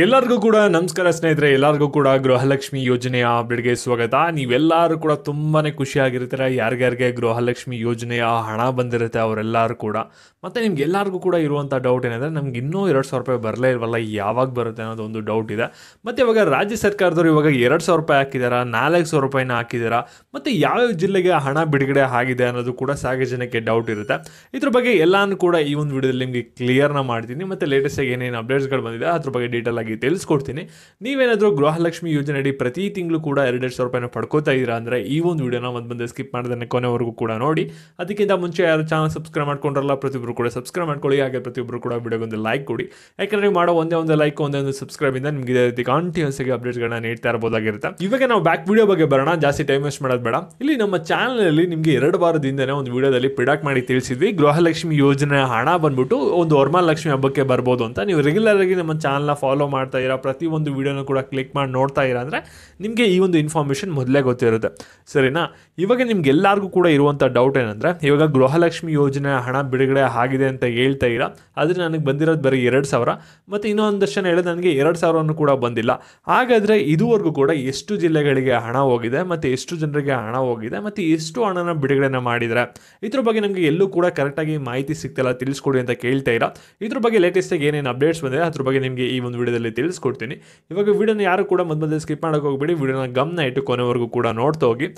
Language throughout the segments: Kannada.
ಎಲ್ಲರಿಗೂ ಕೂಡ ನಮಸ್ಕಾರ ಸ್ನೇಹಿತರೆ. ಎಲ್ಲರಿಗೂ ಕೂಡ ಗೃಹಲಕ್ಷ್ಮಿ ಯೋಜನೆಯ ಅಪ್ಡೇಟ್ಗೆ ಸ್ವಾಗತ. ನೀವೆಲ್ಲರೂ ಕೂಡ ತುಂಬಾನೇ ಖುಷಿಯಾಗಿರ್ತೀರ ಯಾರ್ಯಾರಿಗೆ ಗೃಹಲಕ್ಷ್ಮಿ ಯೋಜನೆಯ ಹಣ ಬಂದಿರುತ್ತೆ ಅವರೆಲ್ಲರೂ ಕೂಡ. ಮತ್ತು ನಿಮ್ಗೆ ಎಲ್ಲರಿಗೂ ಕೂಡ ಇರುವಂಥ ಡೌಟ್ ಏನಂದರೆ ನಮ್ಗೆ ಇನ್ನೂ 2,000 ರೂಪಾಯಿ ಬರಲೇ ಇಲ್ವಲ್ಲ, ಯಾವಾಗ ಬರುತ್ತೆ ಅನ್ನೋದು ಒಂದು ಡೌಟ್ ಇದೆ. ಮತ್ತು ಇವಾಗ ರಾಜ್ಯ ಸರ್ಕಾರದವರು ಇವಾಗ 2,000 ರೂಪಾಯಿ ಹಾಕಿದಾರಾ, 4,000 ರೂಪಾಯಿನ ಹಾಕಿದಾರಾ, ಮತ್ತು ಯಾವ್ಯಾವ ಜಿಲ್ಲೆಗೆ ಹಣ ಬಿಡುಗಡೆ ಆಗಿದೆ ಅನ್ನೋದು ಕೂಡ ಸಾಕಷ್ಟು ಜನಕ್ಕೆ ಡೌಟ್ ಇರುತ್ತೆ. ಇದ್ರ ಬಗ್ಗೆ ಎಲ್ಲಾನು ಕೂಡ ಈ ಒಂದು ವಿಡಿಯೋದಲ್ಲಿ ನಿಮಗೆ ಕ್ಲಿಯರ್ನ ಮಾಡ್ತೀನಿ. ಮತ್ತು ಲೇಟೆಸ್ಟಾಗಿ ಏನೇನು ಅಪ್ಡೇಟ್ಸ್ಗಳು ಬಂದಿದೆ ಅದ್ರ ಬಗ್ಗೆ ಡೀಟೇಲ್ ಆಗಿ ತಿಳಿಸ್ಕೊಡ್ತೀನಿ. ನೀವೇನಾದರೂ ಗೃಹಲಕ್ಷ್ಮಿ ಯೋಜನೆ ಅಡಿ ಪ್ರತಿ ತಿಂಗಳು ಕೂಡ 2,000 ರೂಪಾಯಿನ ಪಡ್ಕೋತಾ ಇದ್ದೀರಾ ಅಂದರೆ ಈ ಒಂದು ವಿಡಿಯೋನ ಬಂದು ಸ್ಕಿಪ್ ಮಾಡಿದ್ರೆ ಕೊನೆವರೆಗೂ ಕೂಡ ನೋಡಿ. ಅದಕ್ಕಿಂತ ಮುಂಚೆ ಯಾರು ಚಾನಲ್ ಸಬ್ಸ್ಕ್ರೈಬ್ ಮಾಡ್ಕೊಂಡ್ರಲ್ಲ ಪ್ರತಿಯೊಬ್ಬರು ಕೂಡ ಸಬ್ಸ್ಕ್ರೈಬ್ ಮಾಡ್ಕೊಳ್ಳಿ. ಹಾಗೆ ಪ್ರತಿಯೊಬ್ಬರು ಕೂಡ ವಿಡಿಯೋಗೊಂದು ಲೈಕ್ ಕೊಡಿ. ಯಾಕಂದರೆ ನೀವು ಮಾಡೋ ಒಂದೇ ಲೈಕ್ ಒಂದೇ ಸಬ್ಸ್ಕ್ರೈಬ್ ಇಂದ ನಿಮಗೆ ಇದೇ ರೀತಿ ಕಾಂಟಿನ್ಯೂಸ್ ಆಗಿ ಅಪ್ಡೇಟ್ಸ್ಗಳನ್ನ ನೀಡ್ತಾ ಇರಬಹುದಾಗಿರುತ್ತೆ. ಇವಾಗ ನಾವು ಬ್ಯಾಕ್ ವಿಡಿಯೋ ಬಗ್ಗೆ ಬರೋಣ, ಜಾಸ್ತಿ ಟೈಮ್ ವೇಸ್ಟ್ ಮಾಡೋದು ಬೇಡ. ಇಲ್ಲಿ ನಮ್ಮ ಚಾನಲಲ್ಲಿ ನಿಮಗೆ 2 ವಾರದಿಂದನೇ ಒಂದು ವಿಡಿಯೋದಲ್ಲಿ ಪ್ರಿಡಕ್ಟ್ ಮಾಡಿ ತಿಳಿಸಿದ್ವಿ ಗೃಹಲಕ್ಷ್ಮಿ ಯೋಜನೆ ಹಣ ಬಂದ್ಬಿಟ್ಟು ಒಂದು ವರಮಹಾಲಕ್ಷ್ಮಿ ಹಬ್ಬಕ್ಕೆ ಬರ್ಬೋದು ಅಂತ. ನೀವು ರೆಗ್ಯುಲರ್ ಆಗಿ ನಮ್ಮ ಚಾನಲ್ನ ಫಾಲೋ ಮಾಡ್ತಾ ಇರೋ ಪ್ರತಿಯೊಂದು ವಿಡಿಯೋನ ಕೂಡ ಕ್ಲಿಕ್ ಮಾಡಿ ನೋಡ್ತಾ ಇರ ಅಂದರೆ ನಿಮಗೆ ಈ ಒಂದು ಇನ್ಫಾರ್ಮೇಷನ್ ಮೊದಲೇ ಗೊತ್ತಿರುತ್ತೆ, ಸರಿನಾ? ಇವಾಗ ನಿಮ್ಗೆ ಎಲ್ಲರಿಗೂ ಕೂಡ ಇರುವಂಥ ಡೌಟ್ ಏನಂದರೆ ಇವಾಗ ಗೃಹಲಕ್ಷ್ಮಿ ಯೋಜನೆ ಹಣ ಬಿಡುಗಡೆ ಆಗಿದೆ ಅಂತ ಹೇಳ್ತಾ ಇರ, ಆದರೆ ನನಗೆ ಬಂದಿರೋದು ಬರೀ 2,000 ಮತ್ತು ಇನ್ನೊಂದಷ್ಟು ಜನ ಹೇಳಿದ್ರೆ ನನಗೆ 2,000 ಕೂಡ ಬಂದಿಲ್ಲ. ಹಾಗಾದರೆ ಇದುವರೆಗೂ ಕೂಡ ಎಷ್ಟು ಜಿಲ್ಲೆಗಳಿಗೆ ಹಣ ಹೋಗಿದೆ ಮತ್ತು ಎಷ್ಟು ಜನರಿಗೆ ಹಣ ಹೋಗಿದೆ ಮತ್ತು ಎಷ್ಟು ಹಣನ ಬಿಡುಗಡೆನ ಮಾಡಿದರೆ ಇದ್ರ ಬಗ್ಗೆ ನಮಗೆ ಎಲ್ಲೂ ಕೂಡ ಕರೆಕ್ಟಾಗಿ ಮಾಹಿತಿ ಸಿಗ್ತಿಲ್ಲ, ತಿಳಿಸ್ಕೊಡಿ ಅಂತ ಕೇಳ್ತಾ ಇರ. ಇದ್ರ ಬಗ್ಗೆ ಲೇಟೆಸ್ಟಾಗಿ ಏನೇನು ಅಪ್ಡೇಟ್ಸ್ ಬಂದಿದೆ ಅದ್ರ ಬಗ್ಗೆ ನಿಮಗೆ ಈ ಒಂದು ವಿಡಿಯೋದಲ್ಲಿ ತಿಳಿಸ್ಕೊಡ್ತೀನಿ. ಇವಾಗ ವಿಡಿಯೋನ ಯಾರು ಕೂಡ ಮೊದಲು ಸ್ಕಿಪ್ ಮಾಡೋಕೆ ಹೋಗ್ಬೇಡಿ, ವಿಡಿಯೋನ ಗಮನ ಇಟ್ಟು ಕೊನೆವರೆಗೂ ಕೂಡ ನೋಡ್ತಾ ಹೋಗಿ.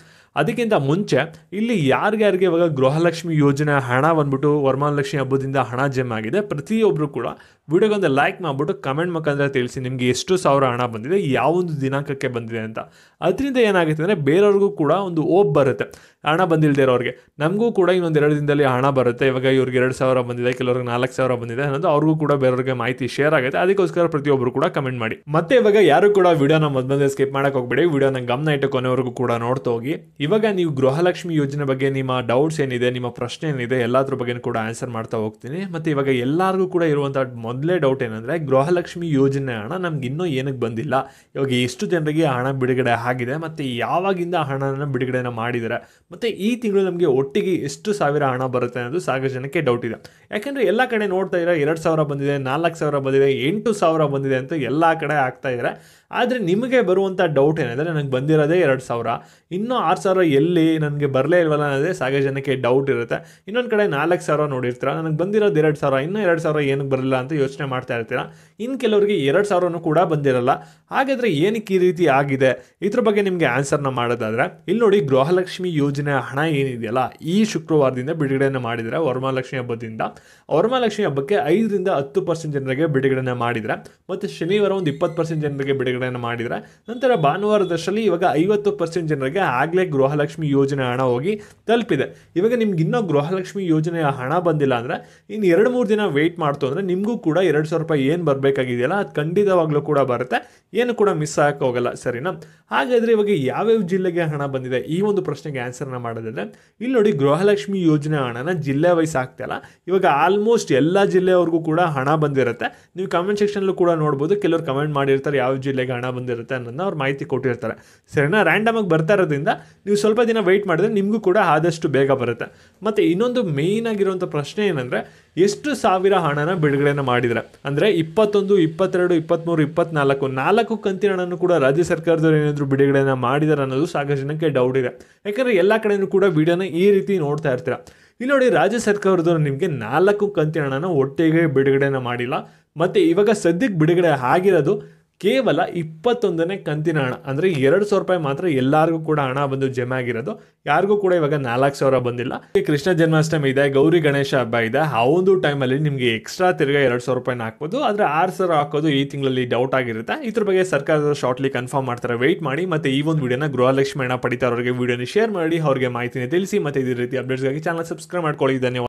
ಅದಕ್ಕಿಂತ ಮುಂಚೆ ಇಲ್ಲಿ ಯಾರಿಗೆ ಇವಾಗ ಗೃಹಲಕ್ಷ್ಮಿ ಯೋಜನೆ ಹಣ ಬಂದ್ಬಿಟ್ಟು ವರಮಹಾಲಕ್ಷ್ಮಿ ಹಬ್ಬದಿಂದ ಹಣ ಜಮಾ ಆಗಿದೆ ಪ್ರತಿಯೊಬ್ಬರು ಕೂಡ ವಿಡಿಯೋಗೊಂದು ಲೈಕ್ ಮಾಡಿಬಿಟ್ಟು ಕಮೆಂಟ್ ಮುಖಾಂತರ ತಿಳಿಸಿ ನಿಮಗೆ ಎಷ್ಟು ಸಾವಿರ ಹಣ ಬಂದಿದೆ, ಯಾವೊಂದು ದಿನಾಂಕಕ್ಕೆ ಬಂದಿದೆ ಅಂತ. ಅದರಿಂದ ಏನಾಗುತ್ತೆ ಅಂದರೆ ಬೇರೆಯವ್ರಿಗೂ ಕೂಡ ಒಂದು ಓಪ್ ಬರುತ್ತೆ, ಹಣ ಬಂದಿಲ್ಲದೆ ಇರೋರಿಗೆ ನಮಗೂ ಕೂಡ ಇನ್ನೊಂದು 2 ದಿನದಲ್ಲಿ ಹಣ ಬರುತ್ತೆ. ಇವಾಗ ಇವ್ರಿಗೆ 2,000 ಬಂದಿದೆ, ಕೆಲವ್ರಿಗೆ 4,000 ಬಂದಿದೆ ಅನ್ನೋದು ಅವ್ರಿಗೂ ಕೂಡ ಬೇರೆಯವ್ರಿಗೆ ಮಾಹಿತಿ ಶೇರ್ ಆಗುತ್ತೆ. ಅದಕ್ಕೋಸ್ಕರ ಪ್ರತಿಯೊಬ್ಬರು ಕೂಡ ಕಮೆಂಟ್ ಮಾಡಿ. ಮತ್ತೆ ಇವಾಗ ಯಾರು ಕೂಡ ವಿಡಿಯೋನ ಮೊದಲು ಸ್ಕಿಪ್ ಮಾಡಕ್ಕೆ ಹೋಗ್ಬೇಡಿ, ವಿಡಿಯೋನ ಗಮನ ಇಟ್ಟು ಕೊನೆವರೆಗೂ ಕೂಡ ನೋಡ್ತಾ ಹೋಗಿ. ಇವಾಗ ನೀವು ಗೃಹಲಕ್ಷ್ಮಿ ಯೋಜನೆ ಬಗ್ಗೆ ನಿಮ್ಮ ಡೌಟ್ಸ್ ಏನಿದೆ, ನಿಮ್ಮ ಪ್ರಶ್ನೆ ಏನಿದೆ ಎಲ್ಲದ್ರ ಬಗ್ಗೆ ಕೂಡ ಆನ್ಸರ್ ಮಾಡ್ತಾ ಹೋಗ್ತೀನಿ. ಮತ್ತು ಇವಾಗ ಎಲ್ಲರಿಗೂ ಕೂಡ ಇರುವಂಥ ಮೊದಲೇ ಡೌಟ್ ಏನಂದರೆ ಗೃಹಲಕ್ಷ್ಮಿ ಯೋಜನೆ ಹಣ ನಮ್ಗೆ ಇನ್ನೂ ಏನಕ್ಕೆ ಬಂದಿಲ್ಲ, ಇವಾಗ ಎಷ್ಟು ಜನರಿಗೆ ಹಣ ಬಿಡುಗಡೆ ಆಗಿದೆ ಮತ್ತು ಯಾವಾಗಿಂದ ಹಣನ ಬಿಡುಗಡೆನ ಮಾಡಿದ್ದಾರೆ ಮತ್ತು ಈ ತಿಂಗಳು ನಮಗೆ ಒಟ್ಟಿಗೆ ಎಷ್ಟು ಸಾವಿರ ಹಣ ಬರುತ್ತೆ ಅನ್ನೋದು ಸಾಕಷ್ಟು ಜನಕ್ಕೆ ಡೌಟ್ ಇದೆ. ಯಾಕೆಂದರೆ ಎಲ್ಲ ಕಡೆ ನೋಡ್ತಾ ಇರೋ 2,000 ಬಂದಿದೆ, 4,000 ಬಂದಿದೆ, 8,000 ಬಂದಿದೆ ಅಂತ ಎಲ್ಲ ಕಡೆ ಆಗ್ತಾ ಇದ್ದಾರೆ. ಆದರೆ ನಿಮಗೆ ಬರುವಂಥ ಡೌಟ್ ಏನಂದರೆ ನನಗೆ ಬಂದಿರೋದೇ 2,000, ಇನ್ನೂ 6,000 ಎಲ್ಲಿ ನನಗೆ ಬರಲೇ ಇಲ್ವಲ್ಲ ಅನ್ನೋದೇ ಸಾಕಷ್ಟು ಜನಕ್ಕೆ ಡೌಟ್ ಇರುತ್ತೆ. ಇನ್ನೊಂದು ಕಡೆ 4,000 ನೋಡಿರ್ತೀರ, ನನಗೆ ಬಂದಿರೋದು 2,000, ಇನ್ನೂ 2,000 ಏನಕ್ಕೆ ಬರಲಿಲ್ಲ ಅಂತ ಯೋಚನೆ ಮಾಡ್ತಾ ಇರ್ತೀರ. ಇನ್ನು ಕೆಲವರಿಗೆ 2,000 ಕೂಡ ಬಂದಿರಲ್ಲ. ಹಾಗಾದರೆ ಏನಕ್ಕೆ ಈ ರೀತಿ ಆಗಿದೆ ಇದ್ರ ಬಗ್ಗೆ ನಿಮಗೆ ಆನ್ಸರ್ನ ಮಾಡೋದಾದರೆ ಇಲ್ಲಿ ನೋಡಿ, ಗೃಹಲಕ್ಷ್ಮಿ ಯೋಜನೆ ಹಣ ಏನಿದೆಯಲ್ಲ ಈ ಶುಕ್ರವಾರದಿಂದ ಬಿಡುಗಡೆಯನ್ನು ಮಾಡಿದರೆ ವರಮಹಾಲಕ್ಷ್ಮಿ ಹಬ್ಬದಿಂದ. ವರಮಹಾಲಕ್ಷ್ಮಿ ಹಬ್ಬಕ್ಕೆ 5ರಿಂದ 10% ಜನರಿಗೆ ಬಿಡುಗಡೆನ ಮಾಡಿದರೆ ಮತ್ತು ಶನಿವಾರ ಒಂದು 20% ಜನರಿಗೆ ಬಿಡುಗಡೆಯನ್ನು ಮಾಡಿದರೆ, ನಂತರ ಭಾನುವಾರದಷ್ಟರಲ್ಲಿ ಇವಾಗ 50% ಜನರಿಗೆ ಆಗಲೇ ಗೃಹಲಕ್ಷ್ಮಿ ಯೋಜನೆ ಹಣ ಹೋಗಿ ತಲುಪಿದೆ. ಇವಾಗ ನಿಮ್ಗೆ ಇನ್ನೂ ಗೃಹಲಕ್ಷ್ಮಿ ಯೋಜನೆಯ ಹಣ ಬಂದಿಲ್ಲ ಅಂದರೆ ಇನ್ನು 2-3 ದಿನ ವೆಯ್ಟ್ ಮಾಡ್ತು ಅಂದರೆ ನಿಮಗೂ ಕೂಡ 2,000 ರೂಪಾಯಿ ಏನು ಬರಬೇಕಾಗಿದೆಯಲ್ಲ ಅದು ಖಂಡಿತವಾಗ್ಲೂ ಕೂಡ ಬರುತ್ತೆ, ಏನು ಕೂಡ ಮಿಸ್ ಆಗಕ್ಕೆ ಹೋಗಲ್ಲ, ಸರಿನಾ? ಹಾಗಾದರೆ ಇವಾಗ ಯಾವ್ಯಾವ ಜಿಲ್ಲೆಗೆ ಹಣ ಬಂದಿದೆ ಈ ಒಂದು ಪ್ರಶ್ನೆಗೆ ಆನ್ಸರ್ನ ಮಾಡೋದಾದ್ರೆ ಇಲ್ಲಿ ನೋಡಿ, ಗೃಹಲಕ್ಷ್ಮಿ ಯೋಜನೆ ಹಣನ ಜಿಲ್ಲೆ ವೈಸ್ ಆಗ್ತಿಲ್ಲ, ಇವಾಗ ಆಲ್ಮೋಸ್ಟ್ ಎಲ್ಲ ಜಿಲ್ಲೆಯವ್ರಿಗೂ ಕೂಡ ಹಣ ಬಂದಿರುತ್ತೆ. ನೀವು ಕಮೆಂಟ್ ಸೆಕ್ಷನ್ಲೂ ಕೂಡ ನೋಡ್ಬೋದು, ಕೆಲವರು ಕಮೆಂಟ್ ಮಾಡಿರ್ತಾರೆ ಯಾವ ಜಿಲ್ಲೆಗೆ ಹಣ ಬಂದಿರುತ್ತೆ ಅನ್ನೋದನ್ನ ಅವ್ರು ಮಾಹಿತಿ ಕೊಟ್ಟಿರ್ತಾರೆ, ಸರಿನಾ? ರ್ಯಾಂಡಮ್ ಆಗಿ ಬರ್ತಾ ಇರೋದ್ರಿಂದ ನೀವು ಸ್ವಲ್ಪ ದಿನ ವೆಯ್ಟ್ ಮಾಡಿದ್ರೆ ನಿಮಗೂ ಕೂಡ ಆದಷ್ಟು ಬೇಗ ಬರುತ್ತೆ. ಮತ್ತು ಇನ್ನೊಂದು ಮೇಯ್ನ್ ಆಗಿರುವಂಥ ಪ್ರಶ್ನೆ ಏನಂದರೆ ಎಷ್ಟು ಸಾವಿರ ಹಣನ ಬಿಡುಗಡೆನ ಮಾಡಿದರೆ ಅಂದರೆ 21, 22, 23, 24 4 ಕಂತಿನ ಹಣನೂ ಕೂಡ ರಾಜ್ಯ ಸರ್ಕಾರದವರು ಏನಾದರೂ ಬಿಡುಗಡೆನ ಮಾಡಿದ್ದಾರೆ ಅನ್ನೋದು ಸಾಕಷ್ಟು ಜನಕ್ಕೆ ಡೌಟ್ ಇದೆ. ಯಾಕಂದರೆ ಎಲ್ಲ ಕಡೆಯೂ ಕೂಡ ವಿಡಿಯೋನ ಈ ರೀತಿ ನೋಡ್ತಾ ಇರ್ತೀರ. ಇಲ್ಲಿ ನೋಡಿ, ರಾಜ್ಯ ಸರ್ಕಾರದವರು ನಿಮಗೆ 4 ಕಂತಿನ ಹಣನ ಒಟ್ಟಿಗೆ ಬಿಡುಗಡೆನ ಮಾಡಿಲ್ಲ. ಮತ್ತು ಇವಾಗ ಸದ್ಯಕ್ಕೆ ಬಿಡುಗಡೆ ಆಗಿರೋದು ಕೇವಲ 21ನೇ ಕಂತಿನ ಹಣ, ಅಂದರೆ 2,000 ರೂಪಾಯಿ ಮಾತ್ರ ಎಲ್ಲರಿಗೂ ಕೂಡ ಹಣ ಬಂದು ಜಮಾ ಆಗಿರೋದು. ಯಾರಿಗೂ ಕೂಡ ಇವಾಗ 4,000 ಬಂದಿಲ್ಲ. ಕೃಷ್ಣ ಜನ್ಮಾಷ್ಟಮಿ ಇದೆ, ಗೌರಿ ಗಣೇಶ ಹಬ್ಬ ಇದೆ, ಆ ಒಂದು ಟೈಮಲ್ಲಿ ನಿಮಗೆ ಎಕ್ಸ್ಟ್ರಾ ತಿರ್ಗಾ 2,000 ರೂಪಾಯಿನ ಹಾಕ್ಬೋದು. ಆದರೆ 6,000 ಹಾಕೋದು ಈ ತಿಂಗಳಲ್ಲಿ ಡೌಟ್ ಆಗಿರುತ್ತೆ. ಇದ್ರ ಬಗ್ಗೆ ಸರ್ಕಾರದವರು ಶಾರ್ಟ್ಲಿ ಕನ್ಫರ್ಮ್ ಮಾಡ್ತಾರೆ, ವೆಯ್ಟ್ ಮಾಡಿ. ಮತ್ತು ಈ ಒಂದು ವಿಡಿಯೋನ ಗೃಹಲಕ್ಷ್ಮಿ ಹಣ ಪಡಿತಾ ಅವರಿಗೆ ವಿಡಿಯೋನ ಶೇರ್ ಮಾಡಿ, ಅವ್ರಿಗೆ ಮಾಹಿತಿನ ತಿಳಿಸಿ. ಮತ್ತು ಇದೇ ರೀತಿ ಅಪ್ಡೇಟ್ಸ್ಗಾಗಿ ಚಾನಲ್ ಸಬ್ಸ್ಕ್ರೈಬ್ ಮಾಡ್ಕೊಳ್ಳಿ. ಧನ್ಯವಾದ.